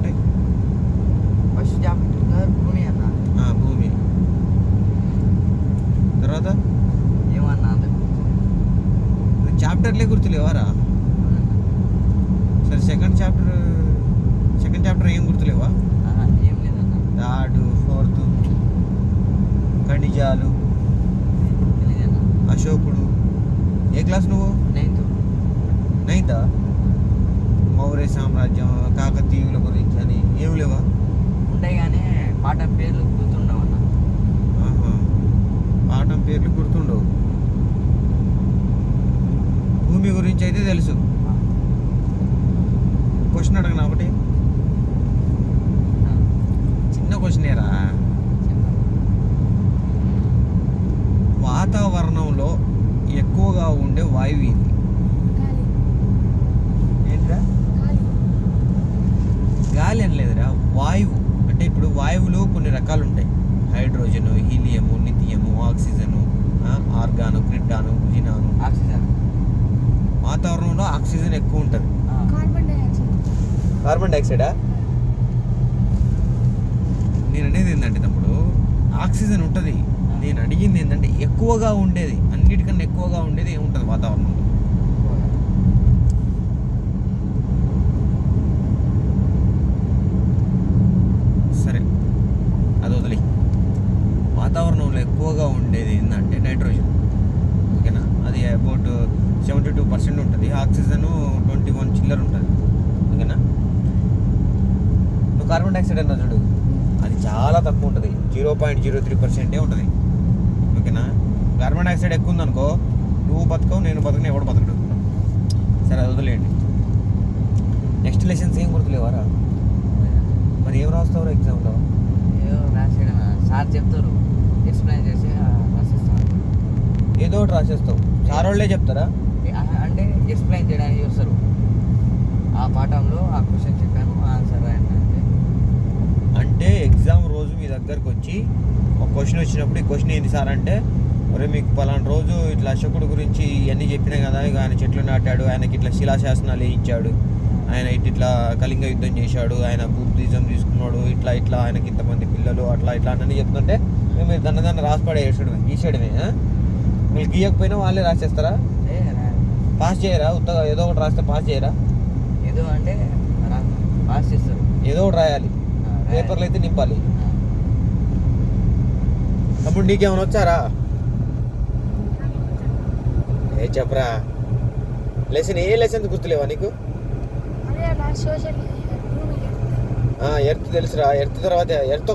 ఒకటి. First chapter భూమి అన్న. భూమి తర్వాత ఏమన్నా చాప్టర్లే గుర్తులేవారా? సరే సెకండ్ చాప్టర్ ఏం గుర్తులేవా? ఏం లేదన్న. థర్డ్, ఫోర్త్, ఖనిజాలు, అశోకుడు. ఏ క్లాస్ నువ్వు? నైన్తా? మౌర్య సామ్రాజ్యం, కాకతీయుల గురించి అని ఏమి లేవా? ఉంటాయి కానీ పాఠం పేర్లు గుర్తుండవు అన్న. పాఠం పేర్లు గుర్తుండవు. భూమి గురించి అయితే తెలుసు. క్వశ్చన్ అడగనా ఒకటి? చిన్న క్వశ్చనేరా. వాతావరణంలో ఎక్కువగా ఉండే వాయువు ఏంటి? ఏంటిరా? గాలి అనలేదురా, వాయువు. అంటే ఇప్పుడు వాయువులు కొన్ని రకాలు ఉంటాయి. Hydrogen, helium, lithium, oxygen, argon, krypton, xenon. వాతావరణంలో ఆక్సిజన్ ఎక్కువ ఉంటుంది. కార్బన్ డైఆక్సైడా? నేను అనేది ఏంటంటే తమ్ముడు, ఆక్సిజన్ ఉంటుంది. నేను అడిగింది ఏంటంటే ఎక్కువగా ఉండేది, అన్నిటికన్నా ఎక్కువగా ఉండేది ఏముంటుంది వాతావరణంలో? సరే అది వదిలి. వాతావరణంలో ఎక్కువగా ఉండేది ఏంటంటే నైట్రోజన్. ఓకేనా? అది అబౌట్ 72% ఉంటుంది. ఆక్సిజన్ 21 చిల్లర ఉంటుంది. ఓకేనా? నువ్వు కార్బన్ డైఆక్సైడ్ అన్నా చూడు, అది చాలా తక్కువ ఉంటుంది. 0.03% ఉంటుంది. ఓకేనా? కార్బన్ డైఆక్సైడ్ ఎక్కువ ఉందనుకో, నువ్వు బతకవు, నేను బతకను, ఎవడు బతకడు. సరే అది వదిలేయండి. నెక్స్ట్ లెసన్స్ ఏం గుర్తులేవారా? మరి ఏం రాస్తావు ఎగ్జామ్లో? ఏదో రాసేయడం సార్ చెప్తారు, ఎక్స్ప్లెయిన్ చేసి రాసేస్తాను. ఏదో ఒకటి రాసేస్తావు. సార్ వాళ్ళే చెప్తారా? అంటే ఎక్స్ప్లెయిన్ చేయడానికి చూస్తారు. ఆ పాఠంలో ఆ క్వశ్చన్ చెప్పాను, ఆన్సర్ రాయండి అంటే ఎగ్జామ్ రోజు మీ దగ్గరకు వచ్చి ఒక క్వశ్చన్ వచ్చినప్పుడు ఈ క్వశ్చన్ ఏంటి సార్ అంటే, మరి మీకు పలానా రోజు ఇట్లా అశోకుడు గురించి ఇవన్నీ చెప్పినా కదా, ఇక ఆయన చెట్లు నాటాడు, ఆయనకి ఇట్లా శిలాశాసనాలు వేయించాడు, ఆయన ఇట్లా కళింగ యుద్ధం చేశాడు, ఆయన బుద్ధిజం తీసుకున్నాడు, ఇట్లా ఇట్లా ఆయనకి ఇంతమంది పిల్లలు, అట్లా ఇట్లా అని చెప్తుంటే మీరు దాన్ని రాసిపడే గీసేయడమే. మీరు గీయకపోయినా వాళ్ళే రాసేస్తారా? పాస్ చేయరా? ఉత్తగా ఏదో ఒకటి రాస్తే పాస్ చేయరా? ఏదో అంటే పాస్ చేస్తారు. ఏదో ఒకటి రాయాలి, పేపర్లు అయితే నింపాలి. తమ్ముడు నీకేమైనా వచ్చారా? ఏ చెప్పరా. లెసన్ ఏ లెసన్ గుర్తులేవా నీకు? ఎర్త్ తెలుసురా. ఎర్త్ తర్వాత ఎర్త్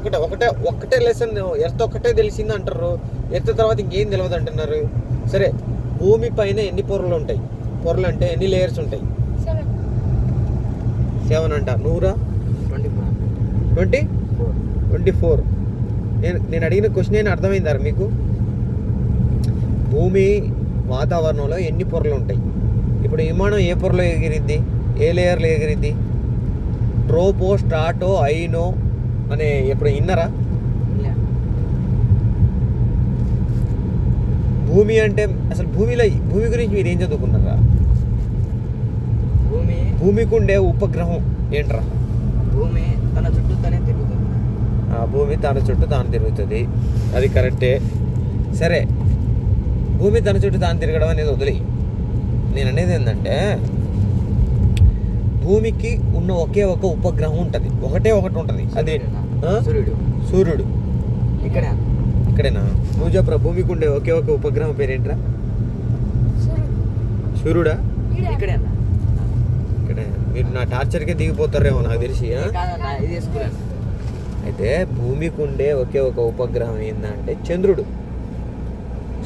ఒకటే లెసన్, ఎర్త్ ఒక్కటే తెలిసింది అంటారు. ఎర్త్ తర్వాత ఇంకేం తెలియదు అంటున్నారు. సరే, భూమి పైన ఎన్ని పొరలు ఉంటాయి? పొరలు అంటే ఎన్ని లేయర్స్ ఉంటాయి? 7 అంట. నువ్వురా? 24. నేను అడిగిన క్వశ్చన్ ఏమైనా అర్థమైందా మీకు? భూమి వాతావరణంలో ఎన్ని పొరలు ఉంటాయి? ఇప్పుడు విమానం ఏ పొరలో ఎగిరిద్ది? ఏ లేయర్లో ఎగిరిద్ది? ట్రోపో, స్ట్రాటో, ఐనో అనే ఎప్పుడు విన్నారా? భూమి అంటే అసలు భూమి గురించి మీరు ఏం చదువుకున్నారా? భూమికి ఉండే ఉపగ్రహం ఏంట్రా? భూమి తన చుట్టూ తనే తిరుగుతుంది. భూమి తన చుట్టూ తాను తిరుగుతుంది, అది కరెక్టే. సరే, భూమి తన చుట్టూ తాను తిరగడం అనేది వదిలి, నేను అనేది ఏంటంటే భూమికి ఉన్న ఒకే ఒక ఉపగ్రహం ఉంటుంది, ఒకటి ఉంటుంది. అది సూర్యుడు. ఇక్కడేనా? నువ్వు చెప్పరా, భూమికి ఉండే ఒకే ఒక ఉపగ్రహం పేరేంట్రా? సూర్యుడా? ఇక్కడే. మీరు నా టార్చర్కే దిగిపోతారేమో నాకు తెలిసి. అయితే భూమికి ఉండే ఒకే ఒక ఉపగ్రహం ఏంటంటే చంద్రుడు.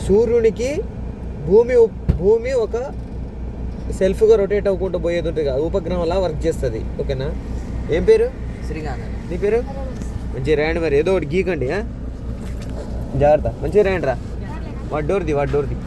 సూర్యునికి భూమి ఒక సెల్ఫ్గా రొటేట్ అవ్వకుండా పోయేది ఉంటుంది కదా, ఉపగ్రహం అలా వర్క్ చేస్తుంది. ఓకేనా? ఏం పేరు? శ్రీకాంత్. నీ పేరు? మంచిగా రాయండి. మరి ఏదో ఒకటి గీకండి. జాగ్రత్త, మంచిగా రాయండి రా. వాడి డోర్ది